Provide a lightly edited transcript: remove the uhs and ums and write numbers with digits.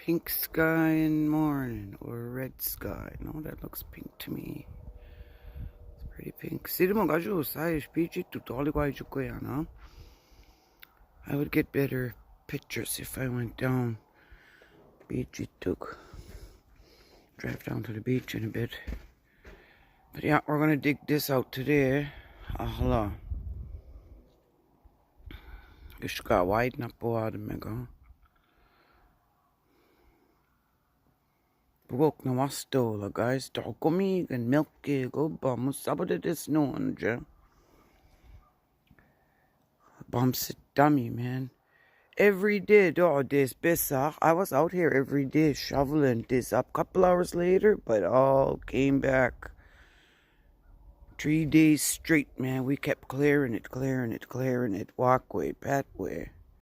Pink sky in morning or red sky. No, that looks pink to me. It's pretty pink. 씨름은 가지고 사이즈 비지 또 돌리고 해줄 거야, no? I would get better pictures if I went down beach took. Drive down to the beach in a bit. But yeah, we're gonna dig this out today. Hala. Ishka wide na po mega. Bugok na wastola, guys. Dokomig and milky go bum. Sabada this no anja. Bumps dummy, man. Every day, dog, this besar. I was out here every day shoveling this up. Couple hours later, but all came back. 3 days straight, man. We kept clearing it. Walkway, pathway.